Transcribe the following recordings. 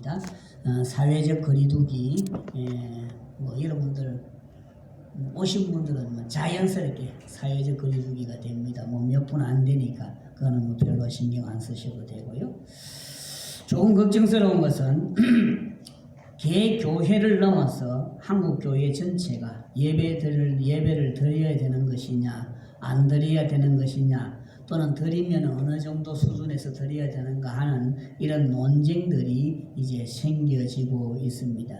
있습니다. 사회적 거리두기, 뭐 여러분들 오신 분들은 뭐 자연스럽게 사회적 거리두기가 됩니다. 뭐 몇 분 안 되니까 그거는 뭐 별로 신경 안 쓰셔도 되고요. 조금 걱정스러운 것은 개교회를 넘어서 한국 교회 전체가 예배를 드려야 되는 것이냐, 안 드려야 되는 것이냐, 또는 드리면 어느 정도 수준에서 드려야 되는가 하는 이런 논쟁들이 이제 생겨지고 있습니다.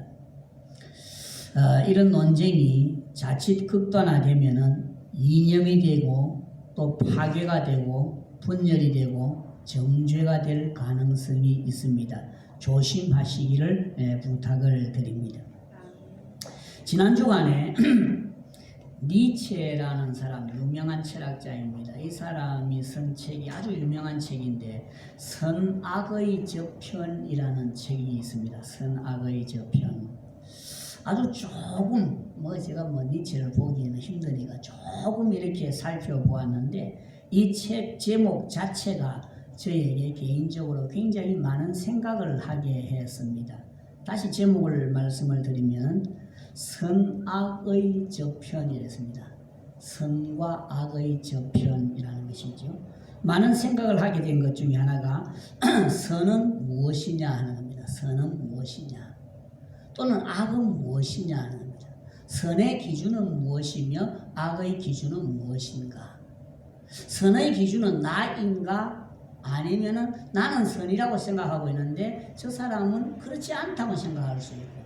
이런 논쟁이 자칫 극단화되면은 이념이 되고 또 파괴가 되고 분열이 되고 정죄가 될 가능성이 있습니다. 조심하시기를 부탁을 드립니다. 지난 주간에 니체라는 사람, 유명한 철학자입니다. 이 사람이 쓴 책이 아주 유명한 책인데 선악의 저편이라는 책이 있습니다. 선악의 저편. 아주 조금 제가 니체를 보기에는 힘드니까 조금 이렇게 살펴보았는데 이 책 제목 자체가 저에게 개인적으로 굉장히 많은 생각을 하게 했습니다. 다시 제목을 말씀을 드리면 선악의 저편이랬습니다. 선과 악의 저편이라는 것이죠. 많은 생각을 하게 된 것 중에 하나가 선은 무엇이냐 하는 겁니다. 선은 무엇이냐, 또는 악은 무엇이냐 하는 겁니다. 선의 기준은 무엇이며 악의 기준은 무엇인가? 선의 기준은 나인가? 아니면은 나는 선이라고 생각하고 있는데 저 사람은 그렇지 않다고 생각할 수 있고,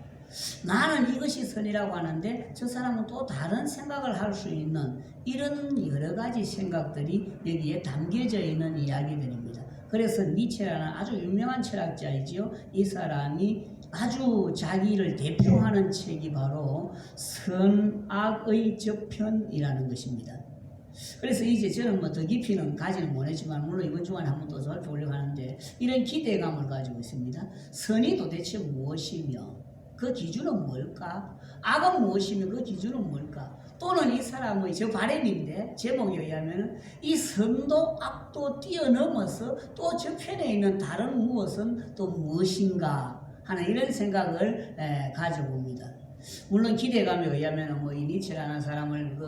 나는 이것이 선이라고 하는데 저 사람은 또 다른 생각을 할 수 있는 이런 여러 가지 생각들이 여기에 담겨져 있는 이야기들입니다. 그래서 니체라는 아주 유명한 철학자이지요. 이 사람이 아주 자기를 대표하는 책이 바로 선악의 저편이라는 것입니다. 그래서 이제 저는 더 깊이는 가지는 못했지만 물론 이번 주간에 한 번 더 살펴보려고 하는데 이런 기대감을 가지고 있습니다. 선이 도대체 무엇이며 그 기준은 뭘까? 악은 무엇이며 그 기준은 뭘까? 또는 이 사람의 저 바람인데 제목에 의하면 이 선도 악도 뛰어넘어서 또 저편에 있는 다른 무엇은 또 무엇인가 하는 이런 생각을 가져봅니다. 물론 기대감에 의하면 이 니체라는 사람을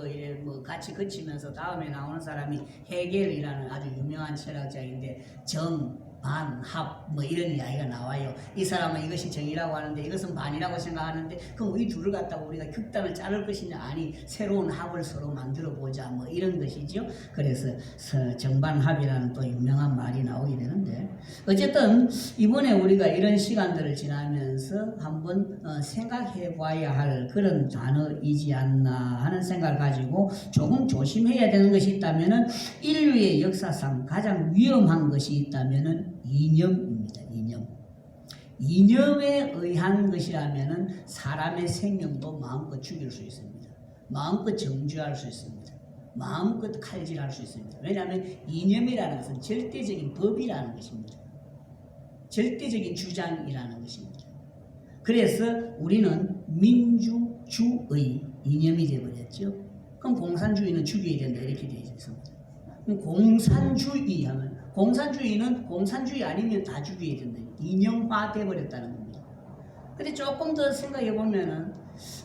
같이 거치면서 다음에 나오는 사람이 헤겔이라는 아주 유명한 철학자인데 정, 반, 합 이런 이야기가 나와요. 이 사람은 이것이 정이라고 하는데 이것은 반이라고 생각하는데 그럼 이 둘을 갖다가 우리가 극단을 자를 것이냐, 아니 새로운 합을 서로 만들어 보자 이런 것이죠. 그래서 정반합이라는 또 유명한 말이 나오게 되는데 어쨌든 이번에 우리가 이런 시간들을 지나면서 한번 생각해 봐야 할 그런 단어이지 않나 하는 생각을 가지고 조금 조심해야 되는 것이 있다면은 인류의 역사상 가장 위험한 것이 있다면은 이념입니다. 이념에 의한 것이라면은 사람의 생명도 마음껏 죽일 수 있습니다. 마음껏 정죄할 수 있습니다. 마음껏 칼질할 수 있습니다. 왜냐하면 이념이라는 것은 절대적인 법이라는 것입니다. 절대적인 주장이라는 것입니다. 그래서 우리는 민주주의 이념이 되어버렸죠. 그럼 공산주의는 죽여야 된다 이렇게 되어 있습니다. 그럼 공산주의 하면 공산주의는 공산주의 아니면 다 죽여야 된다. 이념화 되어버렸다는 겁니다. 근데 조금 더 생각해 보면은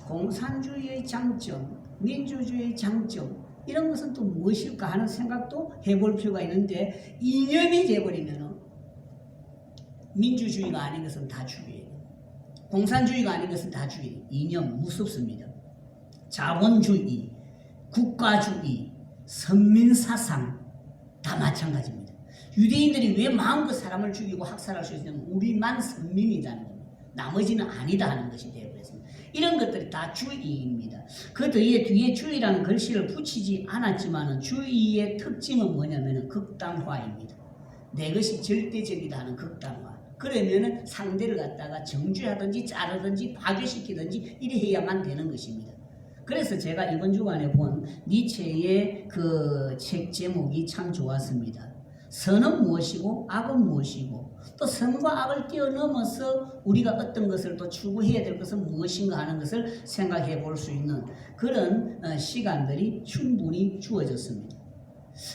공산주의의 장점, 민주주의의 장점 이런 것은 또 무엇일까 하는 생각도 해볼 필요가 있는데 이념이 되어버리면은 민주주의가 아닌 것은 다 죽여야 돼요. 공산주의가 아닌 것은 다 죽여야 돼요. 이념 무섭습니다. 자본주의, 국가주의, 선민사상 다 마찬가지입니다. 유대인들이 왜 마음껏 사람을 죽이고 학살할 수 있냐면 우리만 선민이라는 겁니다. 나머지는 아니다 하는 것이 되어버렸습니다. 이런 것들이 다 주의입니다. 그 뒤에 주의라는 글씨를 붙이지 않았지만 주의의 특징은 뭐냐면 극단화입니다. 내 것이 절대적이다 하는 극단화. 그러면 상대를 갖다가 정죄하든지 자르든지 파괴시키든지 이래 해야만 되는 것입니다. 그래서 제가 이번 주간에 본 니체의 그 책 제목이 참 좋았습니다. 선은 무엇이고 악은 무엇이고 또 선과 악을 뛰어넘어서 우리가 어떤 것을 또 추구해야 될 것은 무엇인가 하는 것을 생각해 볼 수 있는 그런 시간들이 충분히 주어졌습니다.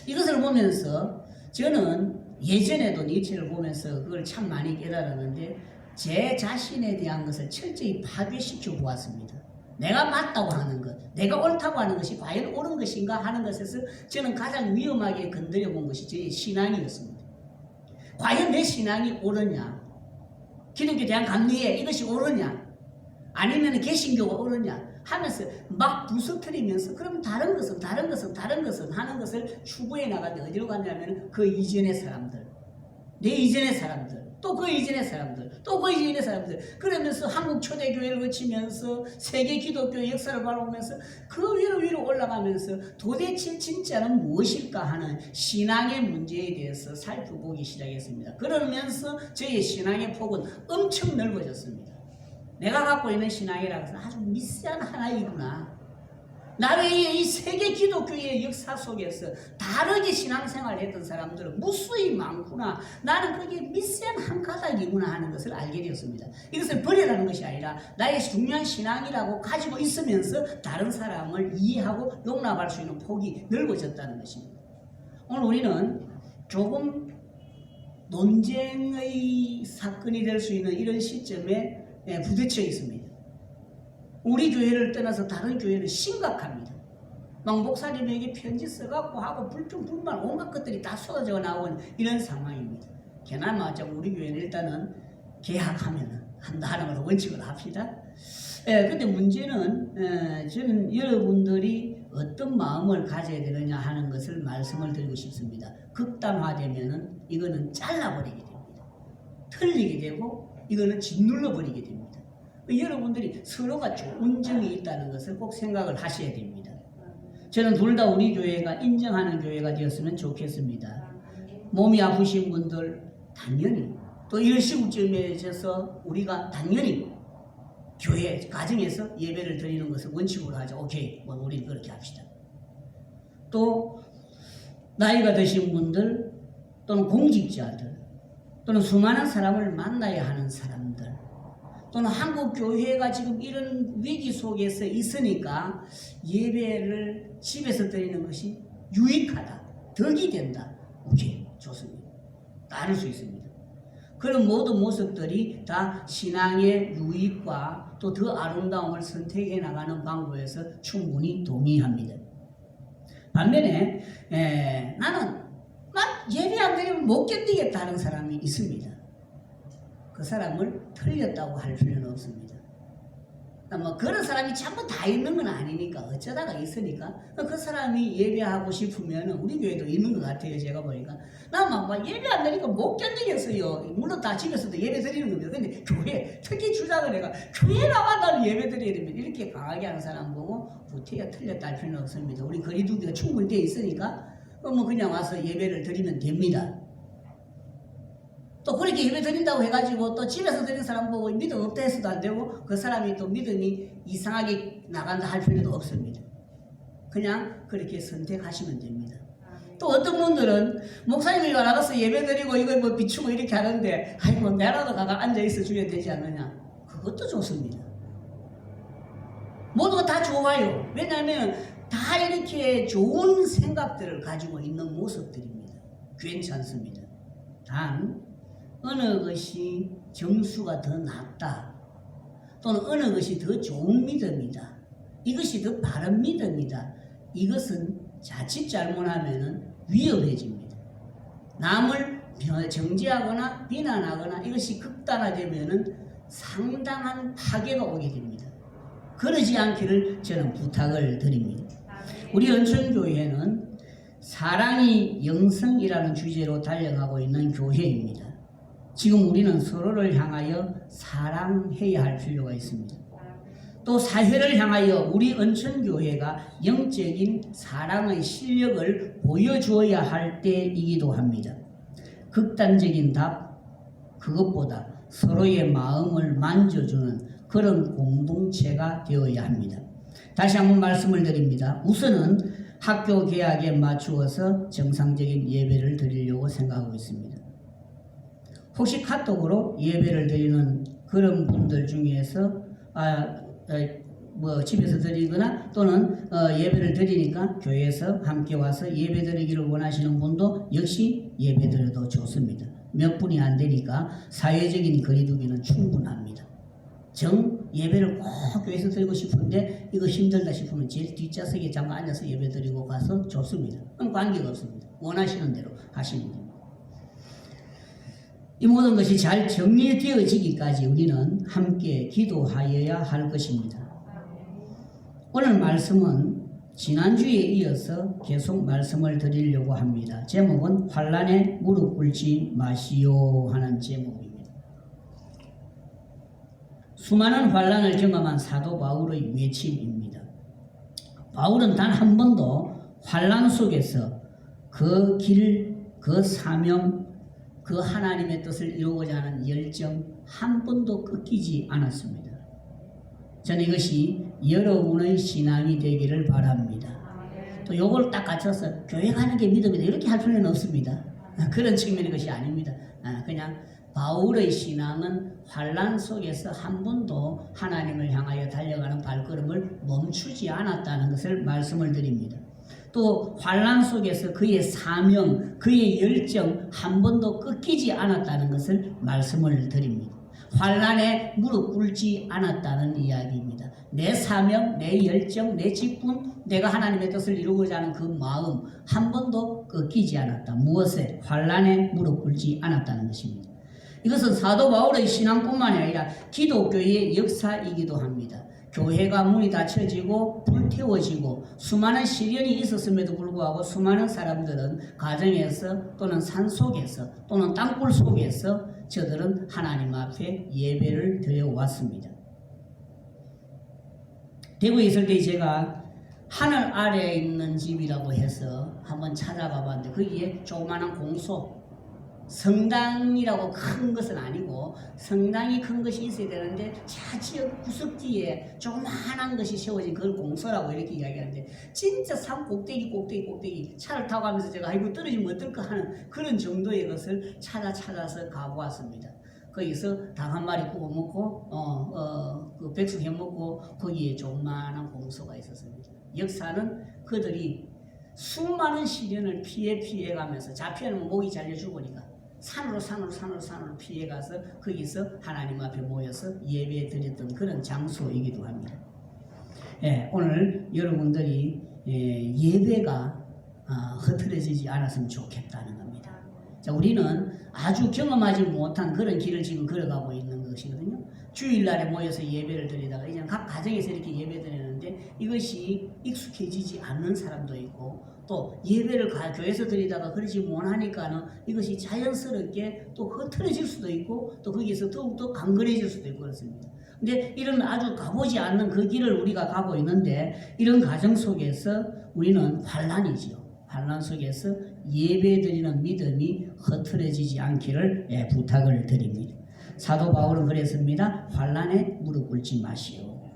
이것을 보면서 저는 예전에도 니체를 보면서 그걸 참 많이 깨달았는데 제 자신에 대한 것을 철저히 파괴시켜 보았습니다. 내가 맞다고 하는 것, 내가 옳다고 하는 것이 과연 옳은 것인가 하는 것에서 저는 가장 위험하게 건드려 본 것이 제 신앙이었습니다. 과연 내 신앙이 옳으냐? 기독교에 대한 감리에 이것이 옳으냐? 아니면 개신교가 옳으냐? 하면서 막 부서뜨리면서 그럼 다른 것은 하는 것을 추구해 나가는데 어디로 갔냐면 그 이전의 사람들, 내 이전의 사람들, 또 그 이전의 사람들, 또 그 이전의 사람들, 그러면서 한국 초대교회를 거치면서 세계 기독교의 역사를 바라보면서 그 위로 올라가면서 도대체 진짜는 무엇일까 하는 신앙의 문제에 대해서 살펴보기 시작했습니다. 그러면서 저의 신앙의 폭은 엄청 넓어졌습니다. 내가 갖고 있는 신앙이라는 것은 아주 미세한 하나이구나. 나는 이 세계 기독교의 역사 속에서 다르게 신앙생활을 했던 사람들은 무수히 많구나. 나는 그게 미세한 한 가닥이구나 하는 것을 알게 되었습니다. 이것을 버리라는 것이 아니라 나의 중요한 신앙이라고 가지고 있으면서 다른 사람을 이해하고 용납할 수 있는 폭이 넓어졌다는 것입니다. 오늘 우리는 조금 논쟁의 사건이 될 수 있는 이런 시점에 부딪혀 있습니다. 우리 교회를 떠나서 다른 교회는 심각합니다. 막 목사님에게 편지 써갖고 하고 불평불만 온갖 것들이 다 쏟아져 나오는 이런 상황입니다. 개나마 우리 교회는 일단은 계약하면 한다 하는 것을 원칙으로 합시다. 근데 문제는 저는 여러분들이 어떤 마음을 가져야 되느냐 하는 것을 말씀을 드리고 싶습니다. 극단화되면은 이거는 잘라버리게 됩니다. 틀리게 되고 이거는 짓눌러 버리게 됩니다. 여러분들이 서로가 좋은 점이 있다는 것을 꼭 생각을 하셔야 됩니다. 저는 둘 다 우리 교회가 인정하는 교회가 되었으면 좋겠습니다. 몸이 아프신 분들 당연히 또 이런 시국점에서 우리가 당연히 교회 가정에서 예배를 드리는 것을 원칙으로 하죠. 오케이, 우리 그렇게 합시다. 또 나이가 드신 분들 또는 공직자들 또는 수많은 사람을 만나야 하는 사람들 또는 한국 교회가 지금 이런 위기 속에서 있으니까 예배를 집에서 드리는 것이 유익하다, 덕이 된다. 오케이, 좋습니다. 따를 수 있습니다. 그런 모든 모습들이 다 신앙의 유익과 또 더 아름다움을 선택해 나가는 방법에서 충분히 동의합니다. 반면에 나는 예배 안 드리면 못 견디겠다 하는 사람이 있습니다. 그 사람을 틀렸다고 할 필요는 없습니다. 그런 사람이 전부 다 있는 건 아니니까 어쩌다가 있으니까 그 사람이 예배하고 싶으면 우리 교회도 있는 것 같아요. 제가 보니까 난 예배 안 드리니까 못 견디겠어요. 물론 다 집에서도 예배 드리는 겁니다. 근데 교회 특히 주장을 해가 교회 나와 나는 예배 드려야 됩니다. 이렇게 강하게 하는 사람 보고 구태여 틀렸다 할 필요는 없습니다. 우리 거리두기가 충분히 되어 있으니까 그냥 와서 예배를 드리면 됩니다. 또 그렇게 예배 드린다고 해가지고 또 집에서 드리는 사람 보고 믿음 없다 해서도 안 되고 그 사람이 또 믿음이 이상하게 나간다 할 필요도 없습니다. 그냥 그렇게 선택하시면 됩니다. 또 어떤 분들은 목사님이 나가서 예배 드리고 이거 비추고 이렇게 하는데 아이고 내라도 가가 앉아있어 줘야 되지 않느냐. 그것도 좋습니다. 모두가 다 좋아요. 왜냐하면 다 이렇게 좋은 생각들을 가지고 있는 모습들입니다. 괜찮습니다. 단 어느 것이 정수가 더 낫다 또는 어느 것이 더 좋은 믿음이다, 이것이 더 바른 믿음이다, 이것은 자칫 잘못하면 위험해집니다. 남을 정죄하거나 비난하거나 이것이 극단화되면 상당한 파괴가 오게 됩니다. 그러지 않기를 저는 부탁을 드립니다. 우리 은천교회는 사랑이 영성이라는 주제로 달려가고 있는 교회입니다. 지금 우리는 서로를 향하여 사랑해야 할 필요가 있습니다. 또 사회를 향하여 우리 은천교회가 영적인 사랑의 실력을 보여주어야 할 때이기도 합니다. 극단적인 답, 그것보다 서로의 마음을 만져주는 그런 공동체가 되어야 합니다. 다시 한번 말씀을 드립니다. 우선은 학교 개학에 맞추어서 정상적인 예배를 드리려고 생각하고 있습니다. 혹시 카톡으로 예배를 드리는 그런 분들 중에서 집에서 드리거나 또는 예배를 드리니까 교회에서 함께 와서 예배 드리기를 원하시는 분도 역시 예배 드려도 좋습니다. 몇 분이 안 되니까 사회적인 거리두기는 충분합니다. 예배를 꼭 교회에서 드리고 싶은데 이거 힘들다 싶으면 제일 뒷좌석에 잠깐 앉아서 예배 드리고 가서 좋습니다. 그럼 관계가 없습니다. 원하시는 대로 하시는 겁니다. 이 모든 것이 잘 정리되어지기까지 우리는 함께 기도하여야 할 것입니다. 오늘 말씀은 지난주에 이어서 계속 말씀을 드리려고 합니다. 제목은 환난에 무릎 꿇지 마시오 하는 제목입니다. 수많은 환난을 경험한 사도 바울의 외침입니다. 바울은 단 한 번도 환난 속에서 그 길, 그 사명, 그 하나님의 뜻을 이루고자 하는 열정 한 번도 끊기지 않았습니다. 저는 이것이 여러분의 신앙이 되기를 바랍니다. 또 요걸 딱 갖춰서 교회 가는 게 믿음이다 이렇게 할 필요는 없습니다. 그런 측면의 것이 아닙니다. 그냥 바울의 신앙은 환난 속에서 한 번도 하나님을 향하여 달려가는 발걸음을 멈추지 않았다는 것을 말씀을 드립니다. 또 환난 속에서 그의 사명, 그의 열정 한 번도 끊기지 않았다는 것을 말씀을 드립니다. 환난에 무릎 꿇지 않았다는 이야기입니다. 내 사명, 내 열정, 내 직분, 내가 하나님의 뜻을 이루고자 하는 그 마음 한 번도 끊기지 않았다. 무엇에? 환난에 무릎 꿇지 않았다는 것입니다. 이것은 사도 바울의 신앙뿐만이 아니라 기독교의 역사이기도 합니다. 교회가 문이 닫혀지고 불태워지고 수많은 시련이 있었음에도 불구하고 수많은 사람들은 가정에서 또는 산속에서 또는 땅굴 속에서 저들은 하나님 앞에 예배를 드려왔습니다. 대구에 있을 때 제가 하늘 아래에 있는 집이라고 해서 한번 찾아가 봤는데 거기에 조그마한 공소, 성당이라고 큰 것은 아니고 성당이 큰 것이 있어야 되는데 자지역 구석지에 조그마한 것이 세워진 그걸 공소라고 이렇게 이야기하는데 진짜 산 꼭대기 차를 타고 가면서 제가 이거 떨어지면 어떨까 하는 그런 정도의 것을 찾아서 가보았습니다. 거기서 닭 한 마리 구워 먹고 그 백숙 해 먹고 거기에 조그마한 공소가 있었습니다. 역사는 그들이 수많은 시련을 피해 가면서 잡혀는 목이 잘려 죽으니까 산으로 피해가서 거기서 하나님 앞에 모여서 예배 드렸던 그런 장소이기도 합니다. 오늘 여러분들이 예배가 흐트러지지 않았으면 좋겠다는 겁니다. 자, 우리는 아주 경험하지 못한 그런 길을 지금 걸어가고 있는 것이거든요. 주일날에 모여서 예배를 드리다가 이제 각 가정에서 이렇게 예배 드리는데 이것이 익숙해지지 않는 사람도 있고 또 예배를 교회에서 드리다가 그러지 못하니까는 이것이 자연스럽게 또 흐트러질 수도 있고 또 거기서 더욱더 강건해질 수도 있고 그렇습니다. 근데 이런 아주 가보지 않는 그 길을 우리가 가고 있는데 이런 과정 속에서 우리는 환난이지요. 환난 속에서 예배 드리는 믿음이 흐트러지지 않기를 부탁을 드립니다. 사도 바울은 그랬습니다. 환난에 무릎 꿇지 마시오.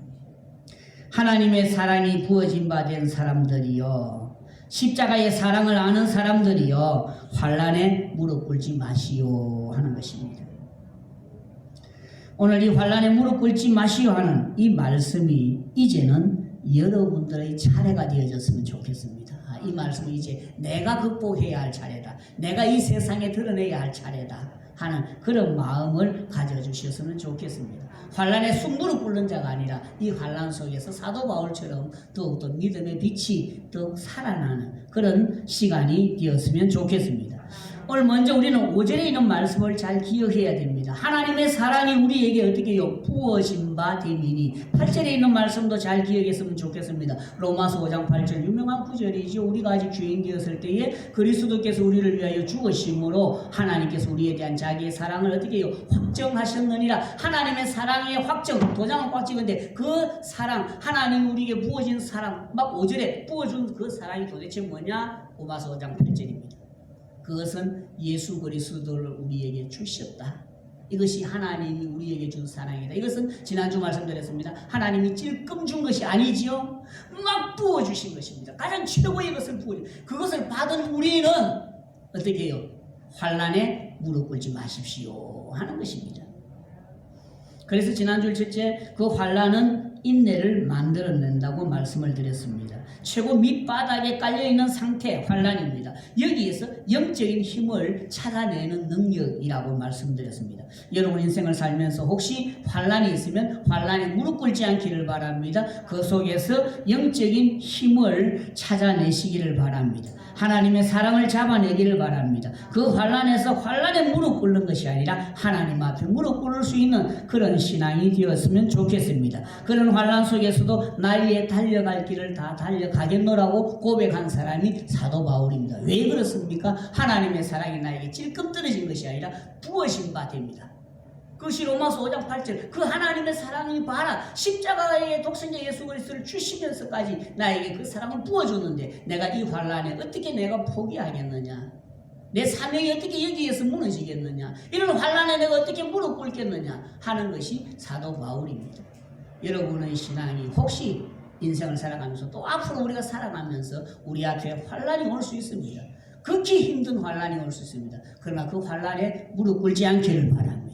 하나님의 사랑이 부어진 바 된 사람들이여, 십자가의 사랑을 아는 사람들이여, 환난에 무릎 꿇지 마시오 하는 것입니다. 오늘 이 환난에 무릎 꿇지 마시오 하는 이 말씀이 이제는 여러분들의 차례가 되어졌으면 좋겠습니다. 이 말씀은 이제 내가 극복해야 할 차례다. 내가 이 세상에 드러내야 할 차례다 하는 그런 마음을 가져주셨으면 좋겠습니다. 환난에 무릎 꿇는 자가 아니라 이 환난 속에서 사도 바울처럼 더욱더 믿음의 빛이 더욱 살아나는 그런 시간이 되었으면 좋겠습니다. 오늘 먼저 우리는 5절에 있는 말씀을 잘 기억해야 됩니다. 하나님의 사랑이 우리에게 어떻게 해요? 부어진 바 됨이니. 8절에 있는 말씀도 잘 기억했으면 좋겠습니다. 로마서 5장 8절 유명한 구절이죠. 우리가 아직 죄인 되었을 때에 그리스도께서 우리를 위하여 죽으심으로 하나님께서 우리에 대한 자기의 사랑을 어떻게 해요? 확정하셨느니라. 하나님의 사랑의 확정, 도장을 꽉 찍은데 그 사랑, 하나님 우리에게 부어진 사랑, 막 5절에 부어준 그 사랑이 도대체 뭐냐? 로마서 5장 8절입니다. 그것은 예수 그리스도를 우리에게 주셨다. 이것이 하나님이 우리에게 준 사랑이다. 이것은 지난주 말씀드렸습니다. 하나님이 찔끔 준 것이 아니지요. 막 부어주신 것입니다. 가장 최고의 것을 부어주신 그것을 받은 우리는 어떻게 해요? 환난에 무릎 꿇지 마십시오 하는 것입니다. 그래서 지난주 첫째 그 환난은 인내를 만들어낸다고 말씀을 드렸습니다. 최고 밑바닥에 깔려있는 상태, 환란입니다. 여기에서 영적인 힘을 찾아내는 능력이라고 말씀드렸습니다. 여러분 인생을 살면서 혹시 환란이 있으면 환란에 무릎 꿇지 않기를 바랍니다. 그 속에서 영적인 힘을 찾아내시기를 바랍니다. 하나님의 사랑을 잡아내기를 바랍니다. 그 환란에서 환란에 무릎 꿇는 것이 아니라 하나님 앞에 무릎 꿇을 수 있는 그런 신앙이 되었으면 좋겠습니다. 그런 환란 속에서도 날 위해 달려갈 길을 다 달려가겠노라고 고백한 사람이 사도 바울입니다. 왜 그렇습니까? 하나님의 사랑이 나에게 찔끔 떨어진 것이 아니라 부어진 바 됩니다. 그것이 로마서 5장 8절 그 하나님의 사랑이 봐라 십자가의 독생자 예수 그리스도를 주시면서까지 나에게 그 사랑을 부어줬는데 내가 이 환란에 어떻게 내가 포기하겠느냐, 내 사명이 어떻게 여기에서 무너지겠느냐, 이런 환란에 내가 어떻게 무릎 꿇겠느냐 하는 것이 사도 바울입니다. 여러분의 신앙이 혹시 인생을 살아가면서 또 앞으로 우리가 살아가면서 우리 앞에 환란이 올 수 있습니다. 극히 힘든 환란이 올 수 있습니다. 그러나 그 환란에 무릎 꿇지 않기를 바랍니다.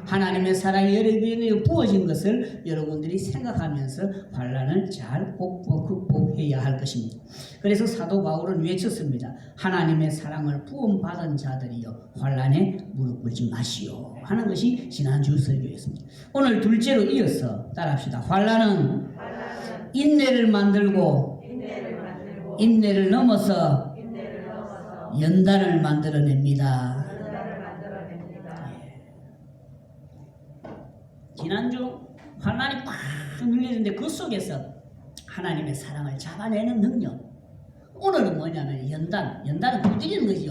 하나님의 사랑이 여러분에게 부어진 것을 여러분들이 생각하면서 환란을 잘 극복해야 할 것입니다. 그래서 사도 바울은 외쳤습니다. 하나님의 사랑을 부음받은 자들이여 환란에 무릎 꿇지 마시오 하는 것이 지난주 설교였습니다. 오늘 둘째로 이어서 따라합시다. 환란은 인내를 만들고 인내를 넘어서 연단을 만들어냅니다. 지난주 환란이 팍 눌리는데 그 속에서 하나님의 사랑을 잡아내는 능력. 오늘은 뭐냐면 연단은 두드리는 거죠.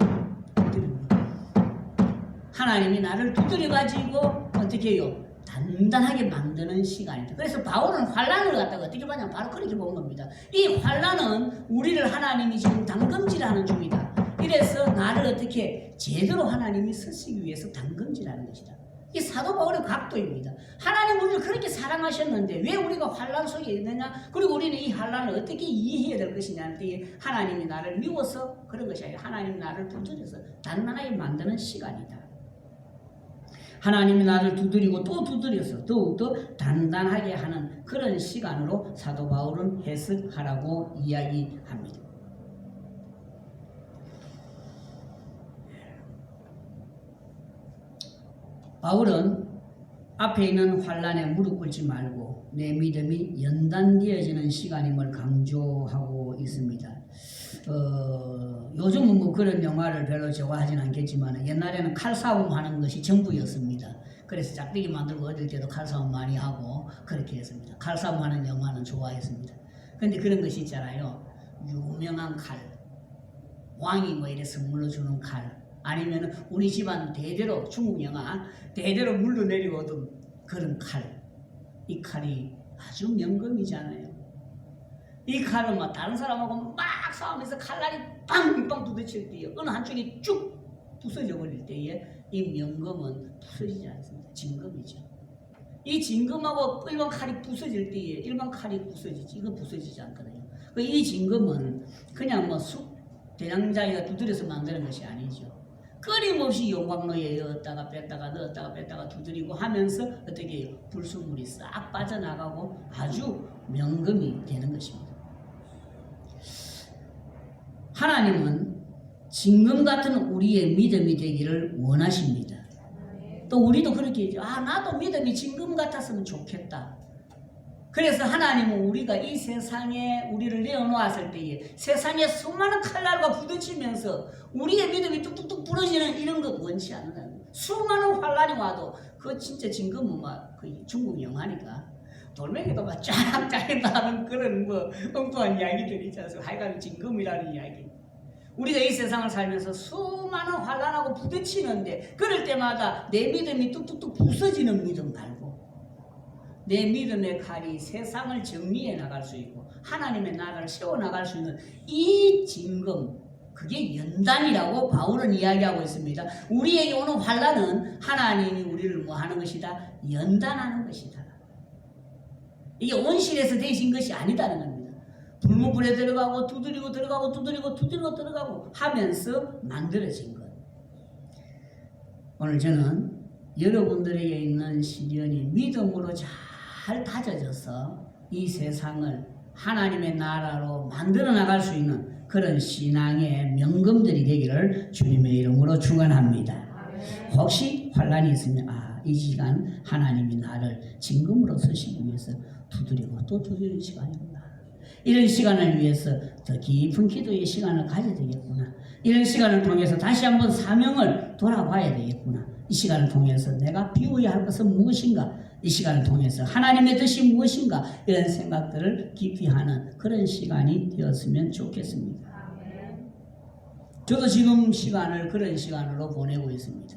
하나님이 나를 두드려가지고 어떻게 해요? 단단하게 만드는 시간이다. 그래서 바울은 환란을 갖다가 어떻게 보냐면 바로 그렇게 본 겁니다. 이 환란은 우리를 하나님이 지금 담금질하는 중이다. 이래서 나를 어떻게 제대로 하나님이 쓰시기 위해서 담금질하는 것이다. 이 사도 바울의 각도입니다. 하나님 우리를 그렇게 사랑하셨는데 왜 우리가 환란 속에 있느냐? 그리고 우리는 이 환란을 어떻게 이해해야 될 것이냐? 하나님이 나를 미워서 그런 것이 아니라 하나님이 나를 두드려서 단단하게 만드는 시간이다. 하나님이 나를 두드리고 또 두드려서 더욱더 단단하게 하는 그런 시간으로 사도 바울은 해석하라고 이야기합니다. 바울은 앞에 있는 환란에 무릎 꿇지 말고 내 믿음이 연단되어지는 시간임을 강조하고 있습니다. 요즘은 뭐 그런 영화를 별로 좋아하진 않겠지만 옛날에는 칼싸움 하는 것이 전부였습니다. 그래서 짝대기 만들고 어릴 때도 칼싸움 많이 하고 그렇게 했습니다. 칼싸움 하는 영화는 좋아했습니다. 근데 그런 것이 있잖아요. 유명한 칼, 왕이 뭐 이래 선물로 주는 칼, 아니면 우리 집안 대대로 중국 영화 대대로 물로 내려오던 그런 칼, 이 칼이 아주 명금이잖아요. 이 칼은 막 다른 사람하고 막 싸우면서 칼날이 빵빵 부딪힐 때에 어느 한쪽이 쭉 부서져 버릴 때에 이 명금은 부서지지 않습니다. 진금이죠. 이 진금하고 일반 칼이 부서질 때에 일반 칼이 부서지지, 이건 부서지지 않거든요. 이 진금은 그냥 뭐 쑥 대장장이가 두드려서 만드는 것이 아니죠. 끊임없이 용광로에 넣었다가 뺐다가 두드리고 하면서 어떻게 불순물이 싹 빠져나가고 아주 명금이 되는 것입니다. 하나님은 진금 같은 우리의 믿음이 되기를 원하십니다. 또 우리도 그렇게 얘기해요. 나도 믿음이 진금 같았으면 좋겠다. 그래서 하나님은 우리가 이 세상에 우리를 내어놓았을 때에 세상에 수많은 칼날과 부딪히면서 우리의 믿음이 뚝뚝뚝 부러지는 이런 것 원치 않는다는 거예요. 수많은 환란이 와도 그 진짜 진금은 막 그 중국 영화니까 돌멩이도 막 쫙 짜인다는 그런 뭐 엉뚱한 이야기들이 있지 않습니까? 하여간 진금이라는 이야기. 우리가 이 세상을 살면서 수많은 환란하고 부딪히는데 그럴 때마다 내 믿음이 뚝뚝뚝 부서지는 믿음 말고 내 믿음의 칼이 세상을 정리해 나갈 수 있고 하나님의 나라를 세워나갈 수 있는 이 진금, 그게 연단이라고 바울은 이야기하고 있습니다. 우리에게 오는 환란은 하나님이 우리를 뭐 하는 것이다? 연단하는 것이다. 이게 온실에서 되신 것이 아니다는 겁니다. 불문불에 들어가고 두드리고 들어가고 하면서 만들어진 것. 오늘 저는 여러분들에게 있는 시련이 믿음으로 잘 다져져서 이 세상을 하나님의 나라로 만들어 나갈 수 있는 그런 신앙의 명금들이 되기를 주님의 이름으로 축원합니다. 혹시 환란이 있으면 이 시간 하나님이 나를 진금으로 쓰시기 위해서 두드리고 또 두드리는 시간이구나. 이런 시간을 위해서 더 깊은 기도의 시간을 가져야 되겠구나. 이런 시간을 통해서 다시 한번 사명을 돌아봐야 되겠구나. 이 시간을 통해서 내가 비워야 할 것은 무엇인가? 이 시간을 통해서 하나님의 뜻이 무엇인가? 이런 생각들을 깊이 하는 그런 시간이 되었으면 좋겠습니다. 저도 지금 시간을 그런 시간으로 보내고 있습니다.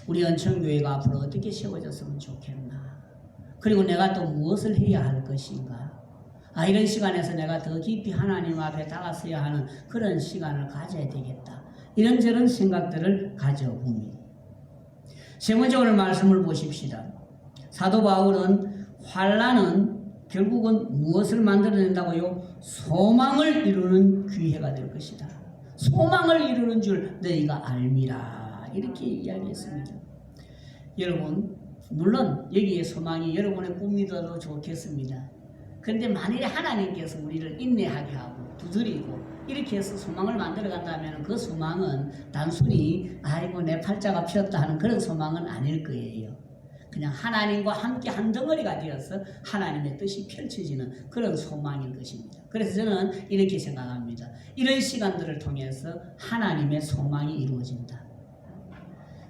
우리 연천교회가 앞으로 어떻게 세워졌으면 좋겠나? 그리고 내가 또 무엇을 해야 할 것인가? 이런 시간에서 내가 더 깊이 하나님 앞에 다가서야 하는 그런 시간을 가져야 되겠다. 이런저런 생각들을 가져봅니다. 세 번째 오늘 말씀을 보십시다. 사도 바울은 환난은 결국은 무엇을 만들어낸다고요? 소망을 이루는 기회가 될 것이다. 소망을 이루는 줄 너희가 알미라. 이렇게 이야기했습니다. 여러분, 물론 여기에 소망이 여러분의 꿈이더라도 좋겠습니다. 그런데 만일에 하나님께서 우리를 인내하게 하고 두드리고 이렇게 해서 소망을 만들어 간다면 그 소망은 단순히 내 팔자가 피었다 하는 그런 소망은 아닐 거예요. 그냥 하나님과 함께 한 덩어리가 되어서 하나님의 뜻이 펼쳐지는 그런 소망인 것입니다. 그래서 저는 이렇게 생각합니다. 이런 시간들을 통해서 하나님의 소망이 이루어진다.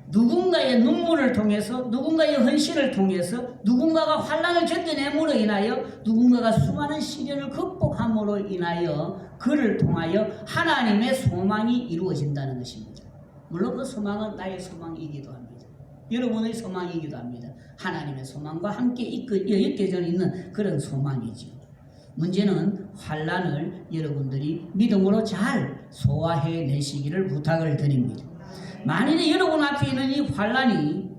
누군가의 눈물을 통해서, 누군가의 헌신을 통해서, 누군가가 환난을 견뎌냄으로 인하여, 누군가가 수많은 시련을 극복함으로 인하여 그를 통하여 하나님의 소망이 이루어진다는 것입니다. 물론 그 소망은 나의 소망이기도 합니다. 여러분의 소망이기도 합니다. 하나님의 소망과 함께 엮여져 있는 그런 소망이죠. 문제는 환난을 여러분들이 믿음으로 잘 소화해내시기를 부탁을 드립니다. 만일에 여러분 앞에 있는 이 환난이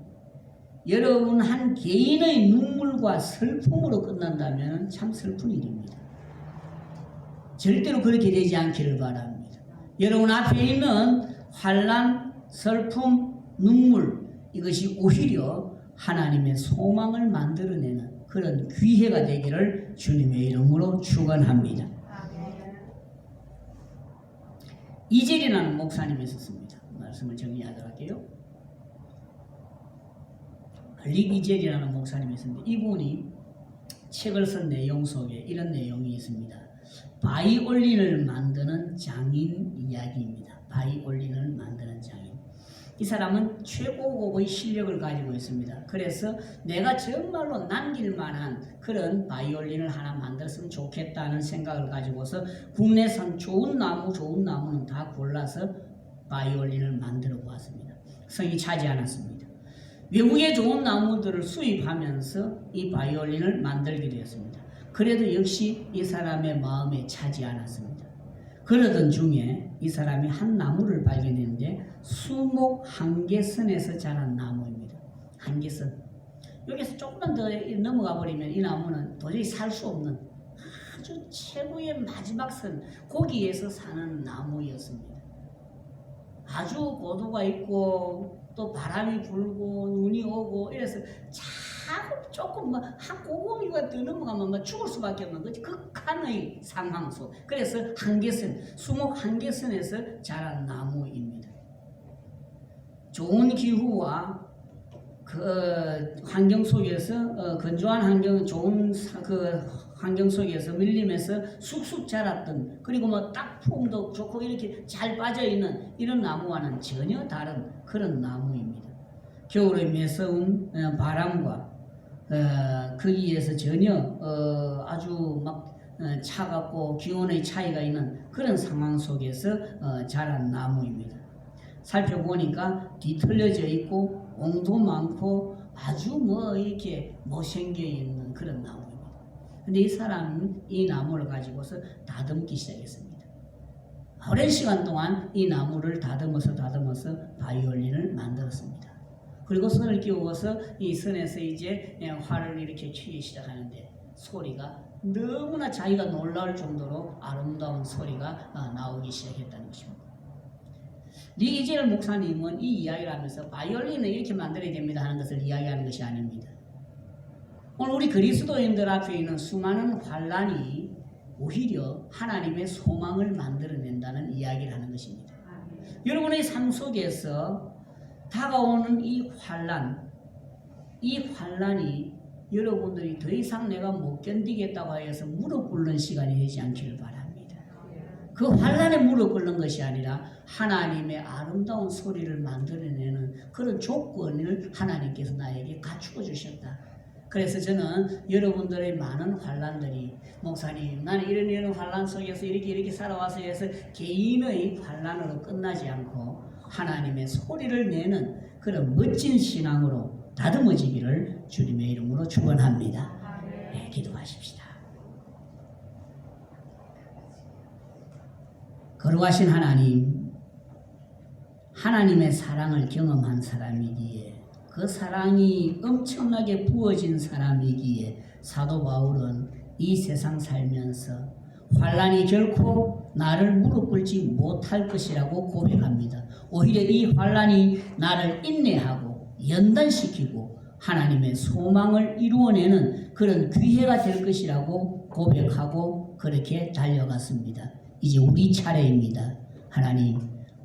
여러분 한 개인의 눈물과 슬픔으로 끝난다면 참 슬픈 일입니다. 절대로 그렇게 되지 않기를 바랍니다. 여러분 앞에 있는 환난, 슬픔, 눈물, 이것이 오히려 하나님의 소망을 만들어내는 그런 기회가 되기를 주님의 이름으로 축원합니다. 이재리라는 목사님이 있었습니다. 말씀을 정리하도록 할게요. 릭 이젤이라는 목사님이 있었는데 이분이 책을 쓴 내용 속에 이런 내용이 있습니다. 바이올린을 만드는 장인 이야기입니다. 바이올린을 만드는 장인. 이 사람은 최고급의 실력을 가지고 있습니다. 그래서 내가 정말로 남길 만한 그런 바이올린을 하나 만들었으면 좋겠다는 생각을 가지고서 국내산 좋은 나무는 다 골라서 바이올린을 만들어 보았습니다. 성이 차지 않았습니다. 외국의 좋은 나무들을 수입하면서 이 바이올린을 만들게 되었습니다. 그래도 역시 이 사람의 마음에 차지 않았습니다. 그러던 중에 이 사람이 한 나무를 발견했는데 수목 한계선에서 자란 나무입니다. 한계선. 여기서 조금만 더 넘어가 버리면 이 나무는 도저히 살 수 없는 아주 최고의 마지막 선, 거기에서 사는 나무였습니다. 아주 고도가 있고 또 바람이 불고 눈이 오고 이래서 자꾸 조금 한 고공이가 더 넘어가면 죽을 수밖에 없는 거지. 극한의 상황 속. 그래서 한계선, 수목 한계선에서 자란 나무입니다. 좋은 기후와 그 환경 속에서 건조한 환경, 좋은 그 환경 속에서 밀림에서 쑥쑥 자랐던, 그리고 딱품도 좋고 이렇게 잘 빠져 있는 이런 나무와는 전혀 다른 그런 나무입니다. 겨울에 매서운 바람과 거기에서 전혀 아주 차갑고 기온의 차이가 있는 그런 상황 속에서 자란 나무입니다. 살펴보니까 뒤틀려져 있고 옹도 많고 아주 이렇게 못생겨 있는 그런 나무입니다. 근데 이 사람은 이 나무를 가지고서 다듬기 시작했습니다. 오랜 시간 동안 이 나무를 다듬어서 바이올린을 만들었습니다. 그리고 선을 끼워서 이 선에서 이제 활을 이렇게 치기 시작하는데 소리가 너무나 자기가 놀라울 정도로 아름다운 소리가 나오기 시작했다는 것입니다. 릭 이젤 목사님은 이 이야기를 하면서 바이올린을 이렇게 만들어야 됩니다 하는 것을 이야기하는 것이 아닙니다. 오늘 우리 그리스도인들 앞에 있는 수많은 환난이 오히려 하나님의 소망을 만들어낸다는 이야기를 하는 것입니다. 여러분의 삶 속에서 다가오는 이 환난이 여러분들이 더 이상 내가 못 견디겠다고 하여서 무릎 꿇는 시간이 되지 않기를 바랍니다. 그 환난에 무릎 꿇는 것이 아니라 하나님의 아름다운 소리를 만들어내는 그런 조건을 하나님께서 나에게 갖추어 주셨다. 그래서 저는 여러분들의 많은 환난들이 목사님 나는 이런 환난 속에서 이렇게 살아와서 해서 개인의 환난으로 끝나지 않고 하나님의 소리를 내는 그런 멋진 신앙으로 다듬어지기를 주님의 이름으로 축원합니다. 네, 기도하십시다. 거룩하신 하나님, 하나님의 사랑을 경험한 사람이기에 그 사랑이 엄청나게 부어진 사람이기에 사도 바울은 이 세상 살면서 환난이 결코 나를 무릎 꿇지 못할 것이라고 고백합니다. 오히려 이 환난이 나를 인내하고 연단시키고 하나님의 소망을 이루어내는 그런 기회가 될 것이라고 고백하고 그렇게 달려갔습니다. 이제 우리 차례입니다. 하나님,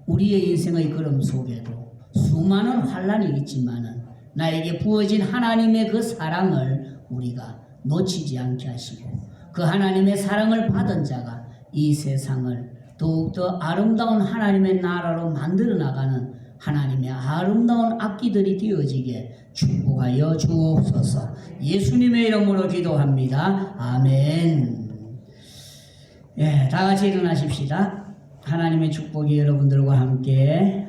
우리의 인생의 걸음 속에도 수많은 환난이 있지만은 나에게 부어진 하나님의 그 사랑을 우리가 놓치지 않게 하시고 그 하나님의 사랑을 받은 자가 이 세상을 더욱더 아름다운 하나님의 나라로 만들어 나가는 하나님의 아름다운 악기들이 되어지게 축복하여 주옵소서. 예수님의 이름으로 기도합니다. 아멘. 예, 다 같이 일어나십시다. 하나님의 축복이 여러분들과 함께